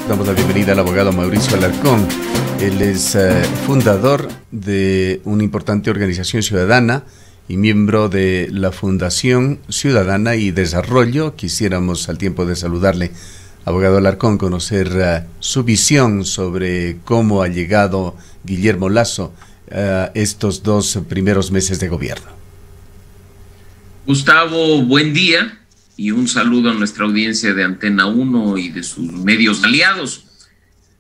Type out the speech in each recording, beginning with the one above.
Damos la bienvenida al abogado Mauricio Alarcón. Él es fundador de una importante organización ciudadana y miembro de la Fundación Ciudadana y Desarrollo. Quisiéramos, al tiempo de saludarle, abogado Alarcón, conocer su visión sobre cómo ha llegado Guillermo Lasso estos 2 primeros meses de gobierno. Gustavo, buen día y un saludo a nuestra audiencia de Antena 1 y de sus medios aliados.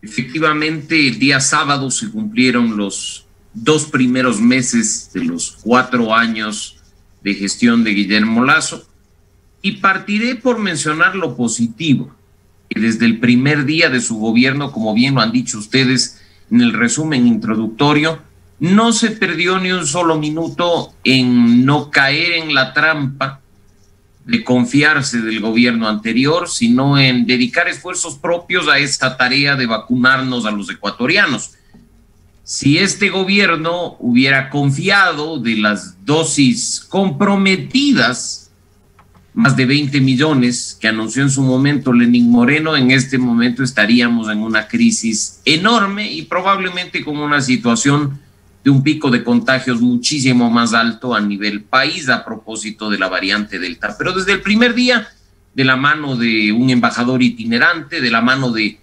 Efectivamente, el día sábado se cumplieron los 2 primeros meses de los 4 años de gestión de Guillermo Lasso y partiré por mencionar lo positivo, que desde el primer día de su gobierno, como bien lo han dicho ustedes en el resumen introductorio, no se perdió ni un solo minuto en no caer en la trampa de confiarse del gobierno anterior, sino en dedicar esfuerzos propios a esta tarea de vacunarnos a los ecuatorianos. Si este gobierno hubiera confiado de las dosis comprometidas, más de 20 millones que anunció en su momento Lenín Moreno, en este momento estaríamos en una crisis enorme y probablemente con una situación de un pico de contagios muchísimo más alto a nivel país a propósito de la variante Delta. Pero desde el primer día, de la mano de un embajador itinerante, de la mano de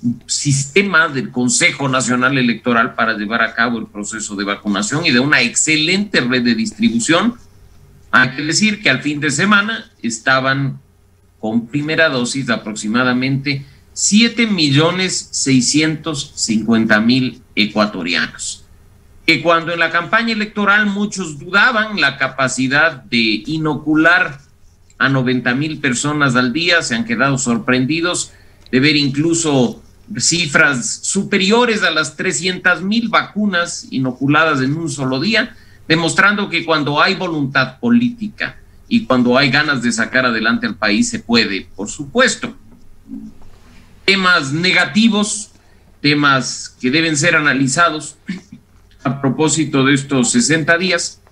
un sistema del Consejo Nacional Electoral para llevar a cabo el proceso de vacunación y de una excelente red de distribución, hay que decir que al fin de semana estaban con primera dosis aproximadamente 7.650.000 ecuatorianos. Que cuando en la campaña electoral muchos dudaban la capacidad de inocular a 90.000 personas al día, se han quedado sorprendidos de ver incluso cifras superiores a las 300.000 vacunas inoculadas en un solo día, demostrando que cuando hay voluntad política y cuando hay ganas de sacar adelante al país se puede, por supuesto. Temas negativos, temas que deben ser analizados. A propósito de estos 60 días,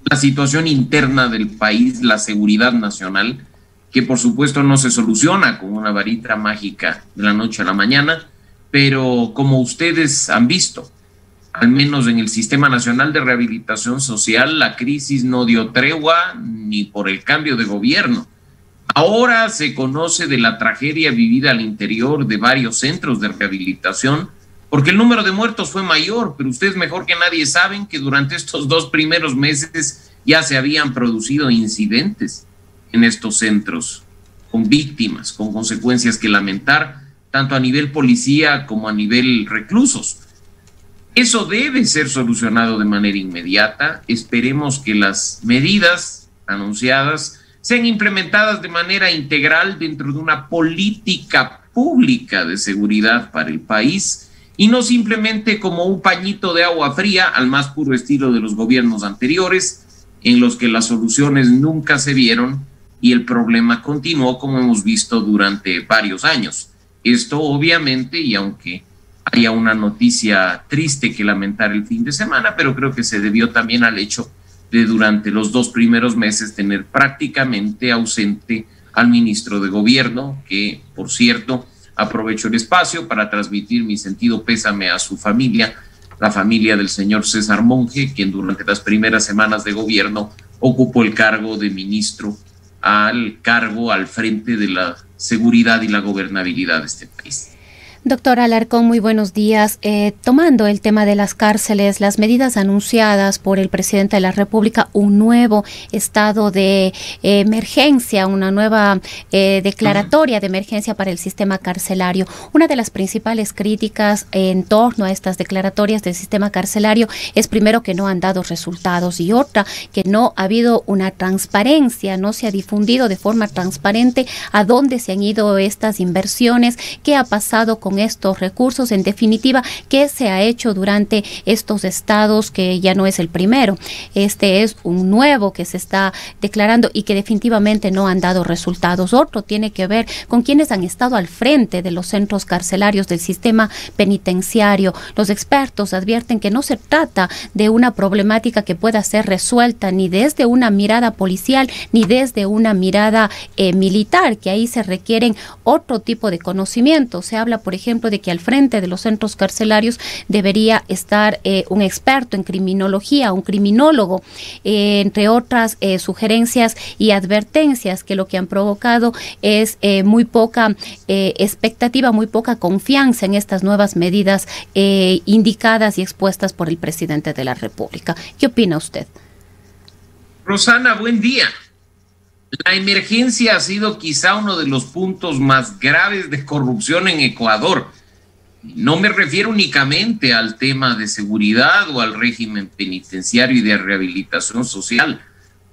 la situación interna del país, la seguridad nacional, que por supuesto no se soluciona con una varita mágica de la noche a la mañana, pero como ustedes han visto, al menos en el Sistema Nacional de Rehabilitación Social, la crisis no dio tregua ni por el cambio de gobierno. Ahora se conoce de la tragedia vivida al interior de varios centros de rehabilitación, porque el número de muertos fue mayor, pero ustedes mejor que nadie saben que durante estos 2 primeros meses ya se habían producido incidentes en estos centros, con víctimas, con consecuencias que lamentar, tanto a nivel policía como a nivel reclusos. Eso debe ser solucionado de manera inmediata. Esperemos que las medidas anunciadas sean implementadas de manera integral dentro de una política pública de seguridad para el país, y no simplemente como un pañito de agua fría al más puro estilo de los gobiernos anteriores, en los que las soluciones nunca se vieron y el problema continuó como hemos visto durante varios años. Esto obviamente, y aunque haya una noticia triste que lamentar el fin de semana, pero creo que se debió también al hecho de durante los 2 primeros meses tener prácticamente ausente al ministro de gobierno, que por cierto, aprovecho el espacio para transmitir mi sentido pésame a su familia, la familia del señor César Monge, quien durante las primeras semanas de gobierno ocupó el cargo de ministro al frente de la seguridad y la gobernabilidad de este país. Doctor Alarcón, muy buenos días. Tomando el tema de las cárceles, las medidas anunciadas por el presidente de la República, un nuevo estado de emergencia, una nueva declaratoria de emergencia para el sistema carcelario. Una de las principales críticas en torno a estas declaratorias del sistema carcelario es primero que no han dado resultados y otra que no ha habido una transparencia, no se ha difundido de forma transparente a dónde se han ido estas inversiones, qué ha pasado con con estos recursos? En definitiva, ¿qué se ha hecho durante estos estados, que ya no es el primero? Este es un nuevo que se está declarando y que definitivamente no han dado resultados. Otro tiene que ver con quienes han estado al frente de los centros carcelarios del sistema penitenciario. Los expertos advierten que no se trata de una problemática que pueda ser resuelta ni desde una mirada policial ni desde una mirada militar, que ahí se requieren otro tipo de conocimientos. Se habla, por ejemplo, de que al frente de los centros carcelarios debería estar un experto en criminología, un criminólogo, entre otras sugerencias y advertencias que lo que han provocado es muy poca expectativa, muy poca confianza en estas nuevas medidas indicadas y expuestas por el presidente de la República. ¿Qué opina usted? Rosana, buen día. La emergencia ha sido quizá uno de los puntos más graves de corrupción en Ecuador. No me refiero únicamente al tema de seguridad o al régimen penitenciario y de rehabilitación social,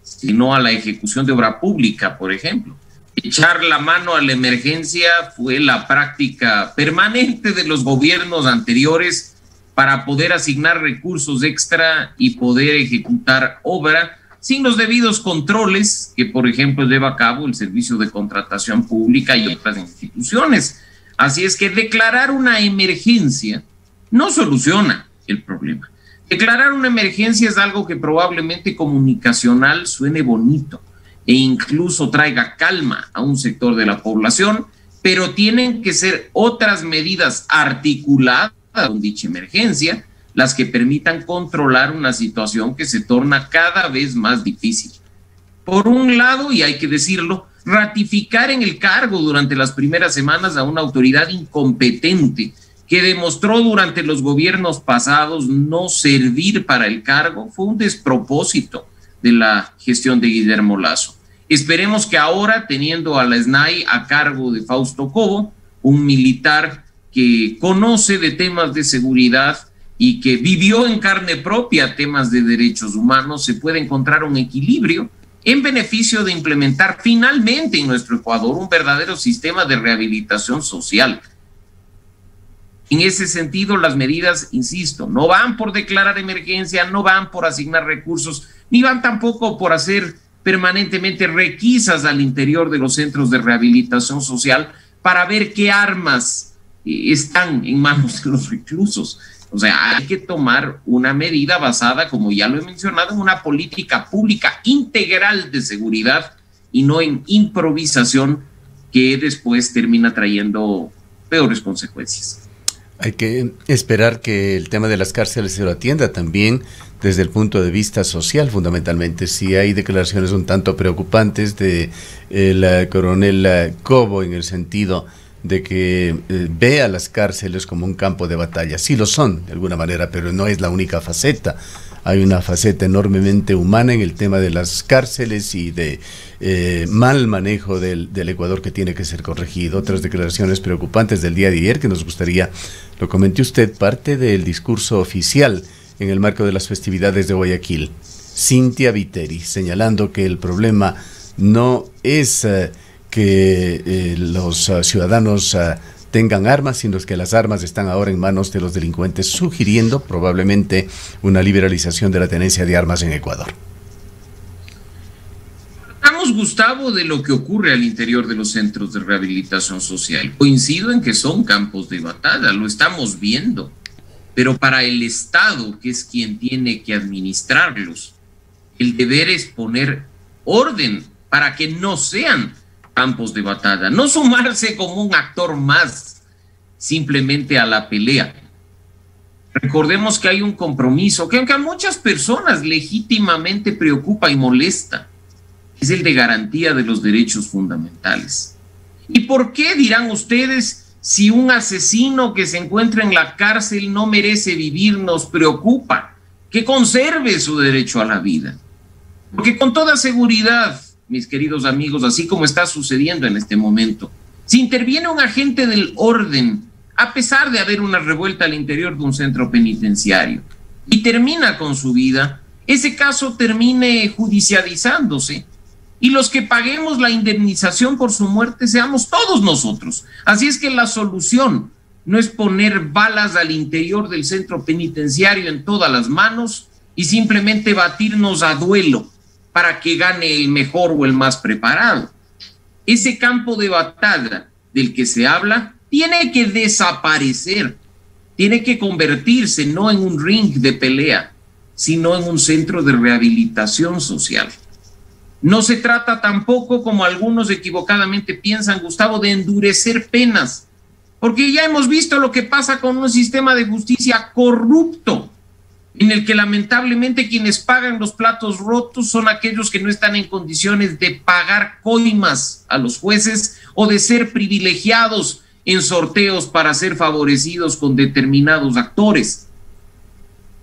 sino a la ejecución de obra pública, por ejemplo. Echar la mano a la emergencia fue la práctica permanente de los gobiernos anteriores para poder asignar recursos extra y poder ejecutar obra sin los debidos controles que, por ejemplo, lleva a cabo el Servicio de Contratación Pública y otras instituciones. Así es que declarar una emergencia no soluciona el problema. Declarar una emergencia es algo que probablemente comunicacional suene bonito e incluso traiga calma a un sector de la población, pero tienen que ser otras medidas articuladas con dicha emergencia las que permitan controlar una situación que se torna cada vez más difícil. Por un lado, y hay que decirlo, ratificar en el cargo durante las primeras semanas a una autoridad incompetente que demostró durante los gobiernos pasados no servir para el cargo fue un despropósito de la gestión de Guillermo Lasso. Esperemos que ahora, teniendo a la SNAI a cargo de Fausto Cobo, un militar que conoce de temas de seguridad y que vivió en carne propia temas de derechos humanos, se puede encontrar un equilibrio en beneficio de implementar finalmente en nuestro Ecuador un verdadero sistema de rehabilitación social. En ese sentido, las medidas, insisto, no van por declarar emergencia, no van por asignar recursos, ni van tampoco por hacer permanentemente requisas al interior de los centros de rehabilitación social para ver qué armas están en manos de los reclusos. O sea, hay que tomar una medida basada, como ya lo he mencionado, en una política pública integral de seguridad y no en improvisación que después termina trayendo peores consecuencias. Hay que esperar que el tema de las cárceles se lo atienda también desde el punto de vista social, fundamentalmente. Sí hay declaraciones un tanto preocupantes de el coronel Cobo en el sentido de que ve a las cárceles como un campo de batalla. Sí lo son, de alguna manera, pero no es la única faceta. Hay una faceta enormemente humana en el tema de las cárceles y de mal manejo del Ecuador que tiene que ser corregido. Otras declaraciones preocupantes del día de ayer que nos gustaría, lo comente usted, parte del discurso oficial en el marco de las festividades de Guayaquil. Cintia Viteri, señalando que el problema no es que los ciudadanos tengan armas, sino que las armas están ahora en manos de los delincuentes, sugiriendo probablemente una liberalización de la tenencia de armas en Ecuador. Hablamos, Gustavo, de lo que ocurre al interior de los centros de rehabilitación social. Coincido en que son campos de batalla, lo estamos viendo, pero para el Estado, que es quien tiene que administrarlos, el deber es poner orden para que no sean campos de batalla, no sumarse como un actor más simplemente a la pelea. Recordemos que hay un compromiso que aunque a muchas personas legítimamente preocupa y molesta, es el de garantía de los derechos fundamentales. ¿Y por qué, dirán ustedes, si un asesino que se encuentra en la cárcel no merece vivir, nos preocupa? Que conserve su derecho a la vida. Porque con toda seguridad, mis queridos amigos, así como está sucediendo en este momento, si interviene un agente del orden, a pesar de haber una revuelta al interior de un centro penitenciario, y termina con su vida, ese caso termine judicializándose, y los que paguemos la indemnización por su muerte seamos todos nosotros. Así es que la solución no es poner balas al interior del centro penitenciario en todas las manos y simplemente batirnos a duelo para que gane el mejor o el más preparado. Ese campo de batalla del que se habla tiene que desaparecer, tiene que convertirse no en un ring de pelea, sino en un centro de rehabilitación social. No se trata tampoco, como algunos equivocadamente piensan, Gustavo, de endurecer penas, porque ya hemos visto lo que pasa con un sistema de justicia corrupto, en el que lamentablemente quienes pagan los platos rotos son aquellos que no están en condiciones de pagar coimas a los jueces o de ser privilegiados en sorteos para ser favorecidos con determinados actores.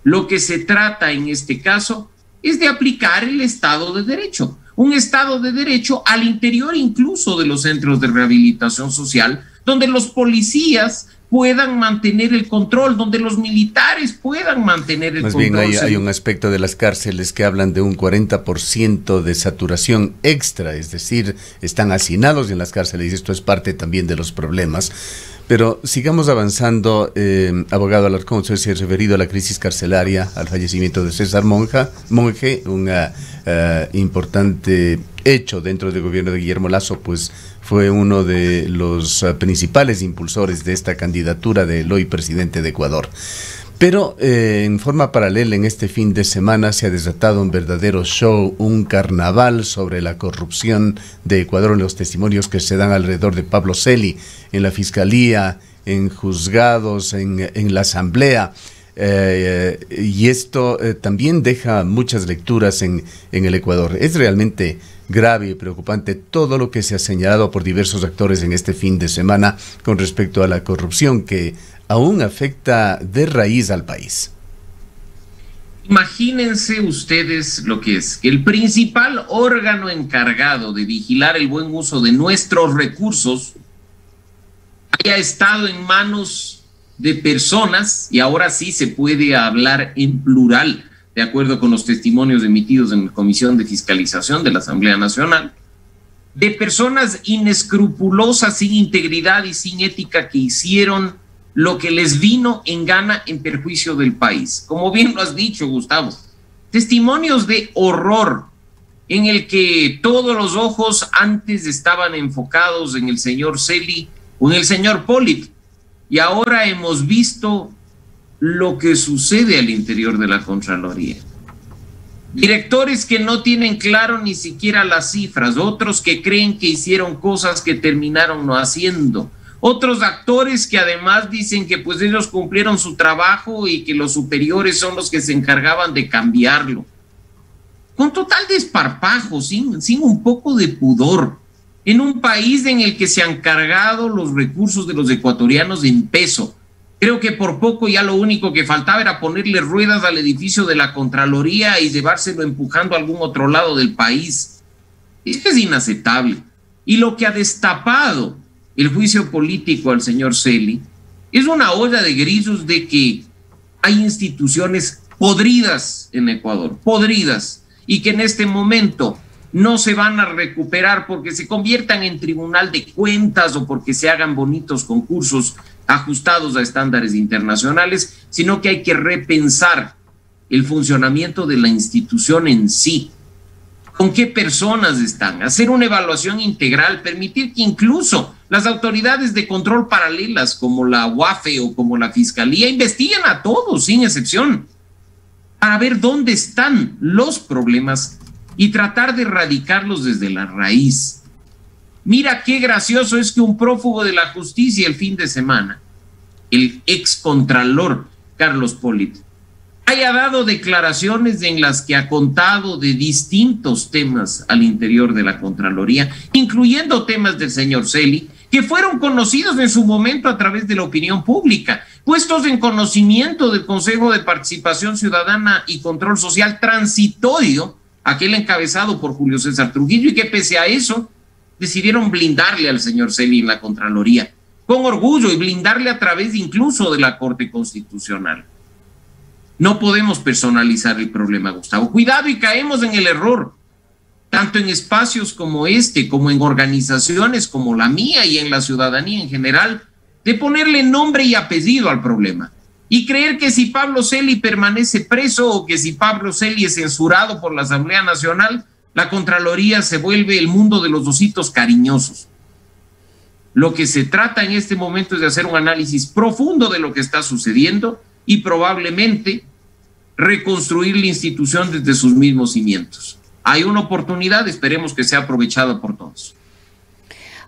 Lo que se trata en este caso es de aplicar el Estado de Derecho, un Estado de Derecho al interior incluso de los centros de rehabilitación social, donde los policías puedan mantener el control, donde los militares puedan mantener el control. Más bien hay un aspecto de las cárceles que hablan de un 40% de saturación extra, es decir, están hacinados en las cárceles y esto es parte también de los problemas. Pero sigamos avanzando, abogado Alarcón, usted se ha referido a la crisis carcelaria, al fallecimiento de César Monge, un importante hecho dentro del gobierno de Guillermo Lasso, pues fue uno de los principales impulsores de esta candidatura del hoy presidente de Ecuador. Pero en forma paralela, en este fin de semana se ha desatado un verdadero show, un carnaval sobre la corrupción de Ecuador, en los testimonios que se dan alrededor de Pablo Celi, en la fiscalía, en juzgados, en la asamblea. Y esto también deja muchas lecturas en el Ecuador. Es realmente grave y preocupante todo lo que se ha señalado por diversos actores en este fin de semana con respecto a la corrupción que aún afecta de raíz al país. Imagínense ustedes lo que es que el principal órgano encargado de vigilar el buen uso de nuestros recursos haya estado en manos de personas, y ahora sí se puede hablar en plural, de acuerdo con los testimonios emitidos en la Comisión de Fiscalización de la Asamblea Nacional, de personas inescrupulosas, sin integridad y sin ética, que hicieron lo que les vino en gana en perjuicio del país. Como bien lo has dicho, Gustavo, testimonios de horror en el que todos los ojos antes estaban enfocados en el señor Celi o en el señor Polit, y ahora hemos visto lo que sucede al interior de la Contraloría. Directores que no tienen claro ni siquiera las cifras, otros que creen que hicieron cosas que terminaron no haciendo, otros actores que además dicen que pues ellos cumplieron su trabajo y que los superiores son los que se encargaban de cambiarlo. Con total desparpajo, sin un poco de pudor, en un país en el que se han cargado los recursos de los ecuatorianos en peso. Creo que por poco ya lo único que faltaba era ponerle ruedas al edificio de la Contraloría y llevárselo empujando a algún otro lado del país. Esto es inaceptable. Y lo que ha destapado el juicio político al señor Celi es una olla de grillos de que hay instituciones podridas en Ecuador, podridas, y que en este momento no se van a recuperar porque se conviertan en tribunal de cuentas o porque se hagan bonitos concursos ajustados a estándares internacionales, sino que hay que repensar el funcionamiento de la institución en sí. ¿Con qué personas están? Hacer una evaluación integral, permitir que incluso las autoridades de control paralelas como la UAFE o como la Fiscalía investiguen a todos, sin excepción, para ver dónde están los problemas y tratar de erradicarlos desde la raíz. Mira qué gracioso es que un prófugo de la justicia el fin de semana, el excontralor Carlos Polit, haya dado declaraciones en las que ha contado de distintos temas al interior de la Contraloría, incluyendo temas del señor Celi, que fueron conocidos en su momento a través de la opinión pública, puestos en conocimiento del Consejo de Participación Ciudadana y Control Social transitorio, aquel encabezado por Julio César Trujillo, y que pese a eso decidieron blindarle al señor Celi en la Contraloría, con orgullo, y blindarle a través incluso de la Corte Constitucional. No podemos personalizar el problema, Gustavo. Cuidado y caemos en el error, tanto en espacios como este, como en organizaciones como la mía y en la ciudadanía en general, de ponerle nombre y apellido al problema y creer que si Pablo Celi permanece preso o que si Pablo Celi es censurado por la Asamblea Nacional, la Contraloría se vuelve el mundo de los ositos cariñosos. Lo que se trata en este momento es de hacer un análisis profundo de lo que está sucediendo y probablemente reconstruir la institución desde sus mismos cimientos. Hay una oportunidad, esperemos que sea aprovechada por todos.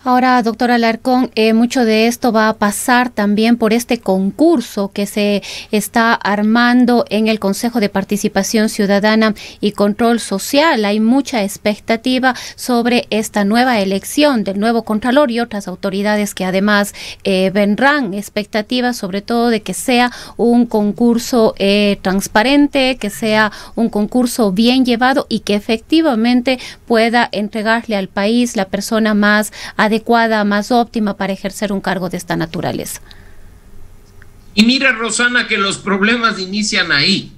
Ahora, doctor Alarcón, mucho de esto va a pasar también por este concurso que se está armando en el Consejo de Participación Ciudadana y Control Social. Hay mucha expectativa sobre esta nueva elección del nuevo Contralor y otras autoridades que además vendrán. Expectativas sobre todo de que sea un concurso transparente, que sea un concurso bien llevado y que efectivamente pueda entregarle al país la persona más adecuada, más óptima para ejercer un cargo de esta naturaleza. Y mira, Rosana, que los problemas inician ahí,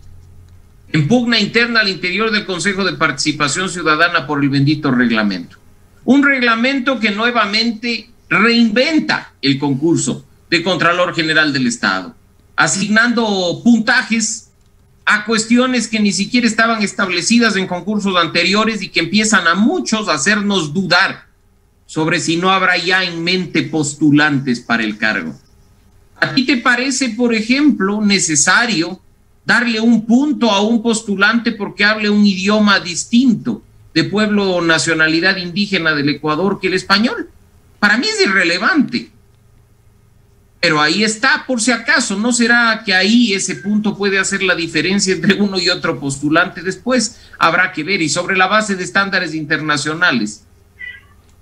en pugna interna al interior del Consejo de Participación Ciudadana por el bendito reglamento. Un reglamento que nuevamente reinventa el concurso de Contralor General del Estado, asignando puntajes a cuestiones que ni siquiera estaban establecidas en concursos anteriores y que empiezan a muchos a hacernos dudar sobre si no habrá ya en mente postulantes para el cargo. ¿A ti te parece, por ejemplo, necesario darle un punto a un postulante porque hable un idioma distinto de pueblo o nacionalidad indígena del Ecuador que el español? Para mí es irrelevante. Pero ahí está, por si acaso. ¿No será que ahí ese punto puede hacer la diferencia entre uno y otro postulante? Después habrá que ver, y sobre la base de estándares internacionales.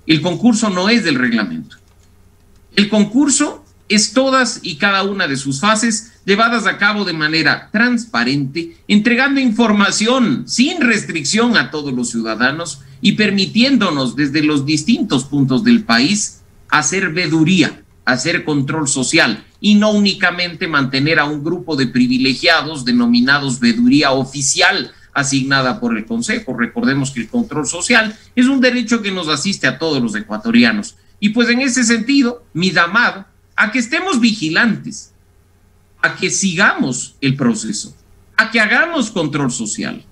El concurso no es del reglamento. El concurso es todas y cada una de sus fases llevadas a cabo de manera transparente, entregando información sin restricción a todos los ciudadanos y permitiéndonos desde los distintos puntos del país hacer veeduría, hacer control social y no únicamente mantener a un grupo de privilegiados denominados veeduría oficial asignada por el Consejo. Recordemos que el control social es un derecho que nos asiste a todos los ecuatorianos. Y pues en ese sentido, mi llamado a que estemos vigilantes, a que sigamos el proceso, a que hagamos control social,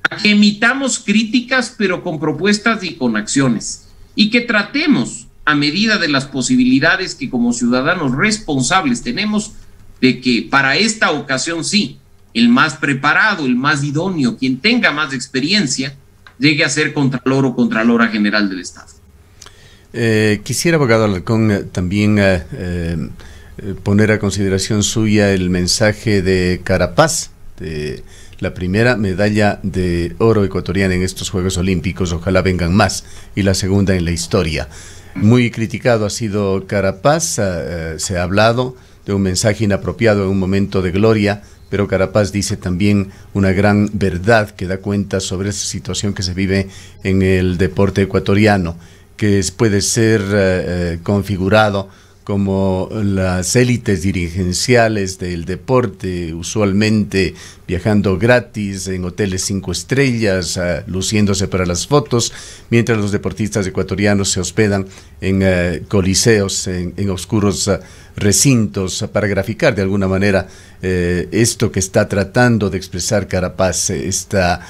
a que emitamos críticas pero con propuestas y con acciones, y que tratemos a medida de las posibilidades que como ciudadanos responsables tenemos de que para esta ocasión sí, el más preparado, el más idóneo, quien tenga más experiencia, llegue a ser Contralor o Contralora General del Estado. Quisiera, abogado Alarcón, también poner a consideración suya el mensaje de Carapaz, de la primera medalla de oro ecuatoriana en estos Juegos Olímpicos, ojalá vengan más, y la segunda en la historia. Muy criticado ha sido Carapaz, se ha hablado de un mensaje inapropiado en un momento de gloria, pero Carapaz dice también una gran verdad que da cuenta sobre esa situación que se vive en el deporte ecuatoriano, que puede ser configurado como las élites dirigenciales del deporte, usualmente viajando gratis en hoteles 5 estrellas, luciéndose para las fotos, mientras los deportistas ecuatorianos se hospedan en coliseos, en oscuros recintos, para graficar de alguna manera esto que está tratando de expresar Carapaz, esta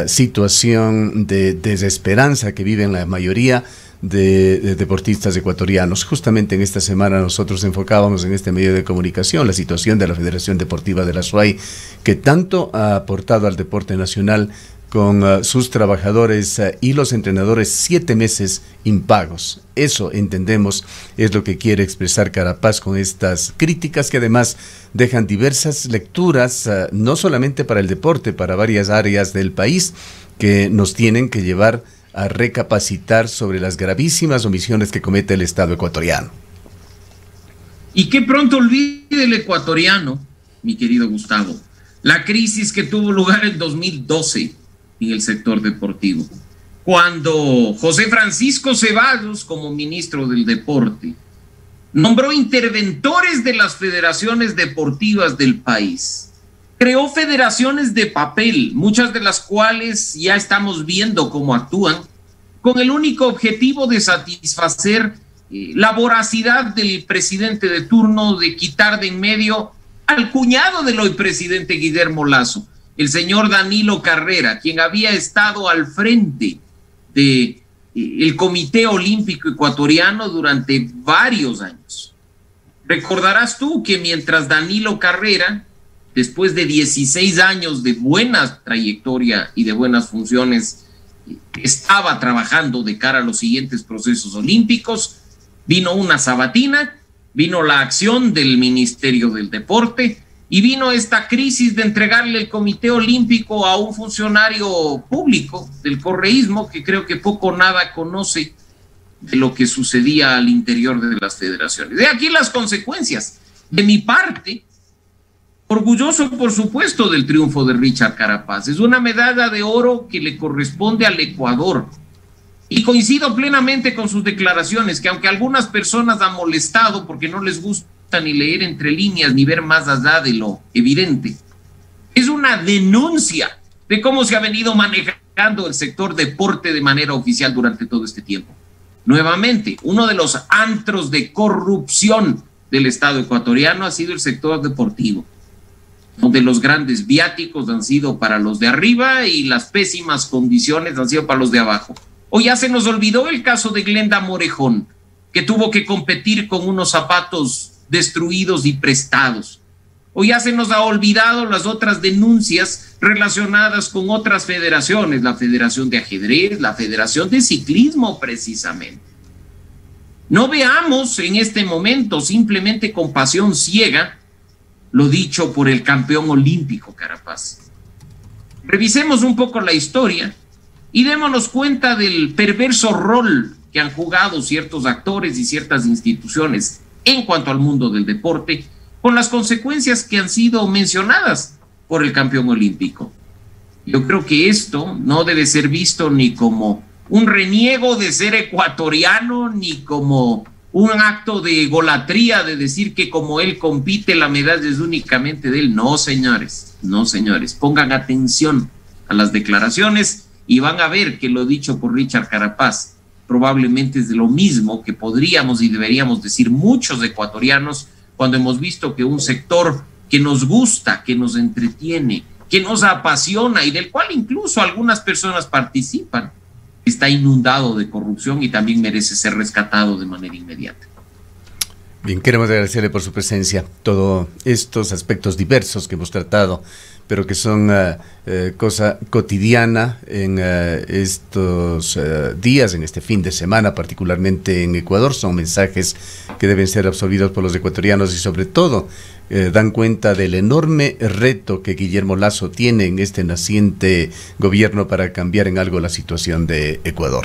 situación de desesperanza que viven la mayoría de deportistas ecuatorianos. Justamente en esta semana nosotros enfocábamos en este medio de comunicación la situación de la Federación Deportiva de la SUAY, que tanto ha aportado al deporte nacional con sus trabajadores y los entrenadores 7 meses impagos. Eso, entendemos, es lo que quiere expresar Carapaz con estas críticas que además dejan diversas lecturas, no solamente para el deporte, para varias áreas del país, que nos tienen que llevar a recapacitar sobre las gravísimas omisiones que comete el Estado ecuatoriano. Y que pronto olvide el ecuatoriano, mi querido Gustavo, la crisis que tuvo lugar en 2012 en el sector deportivo, cuando José Francisco Ceballos, como ministro del Deporte, nombró interventores de las federaciones deportivas del país. Creó federaciones de papel, muchas de las cuales ya estamos viendo cómo actúan, con el único objetivo de satisfacer la voracidad del presidente de turno de quitar de en medio al cuñado del hoy presidente Guillermo Lasso, el señor Danilo Carrera, quien había estado al frente de el Comité Olímpico Ecuatoriano durante varios años. Recordarás tú que mientras Danilo Carrera, después de 16 años de buena trayectoria y de buenas funciones, estaba trabajando de cara a los siguientes procesos olímpicos, vino una sabatina, vino la acción del Ministerio del Deporte y vino esta crisis de entregarle el Comité Olímpico a un funcionario público del correísmo que creo que poco o nada conoce de lo que sucedía al interior de las federaciones. De aquí las consecuencias. De mi parte, orgulloso por supuesto del triunfo de Richard Carapaz. Es una medalla de oro que le corresponde al Ecuador. Y coincido plenamente con sus declaraciones, que aunque algunas personas han molestado porque no les gusta ni leer entre líneas ni ver más allá de lo evidente, es una denuncia de cómo se ha venido manejando el sector deporte de manera oficial durante todo este tiempo. Nuevamente, uno de los antros de corrupción del Estado ecuatoriano ha sido el sector deportivo, donde los grandes viáticos han sido para los de arriba y las pésimas condiciones han sido para los de abajo. O ya se nos olvidó el caso de Glenda Morejón, que tuvo que competir con unos zapatos destruidos y prestados. O ya se nos ha olvidado las otras denuncias relacionadas con otras federaciones, la Federación de Ajedrez, la Federación de Ciclismo precisamente. No veamos en este momento simplemente con pasión ciega lo dicho por el campeón olímpico Carapaz. Revisemos un poco la historia y démonos cuenta del perverso rol que han jugado ciertos actores y ciertas instituciones en cuanto al mundo del deporte, con las consecuencias que han sido mencionadas por el campeón olímpico. Yo creo que esto no debe ser visto ni como un reniego de ser ecuatoriano, ni como un acto de egolatría de decir que como él compite la medalla es únicamente de él. No, señores, no, señores. Pongan atención a las declaraciones y van a ver que lo dicho por Richard Carapaz probablemente es de lo mismo que podríamos y deberíamos decir muchos ecuatorianos cuando hemos visto que un sector que nos gusta, que nos entretiene, que nos apasiona y del cual incluso algunas personas participan, está inundado de corrupción y también merece ser rescatado de manera inmediata. Bien, queremos agradecerle por su presencia, todos estos aspectos diversos que hemos tratado, pero que son cosa cotidiana en estos días, en este fin de semana, particularmente en Ecuador. Son mensajes que deben ser absorbidos por los ecuatorianos y sobre todo dan cuenta del enorme reto que Guillermo Lasso tiene en este naciente gobierno para cambiar en algo la situación de Ecuador.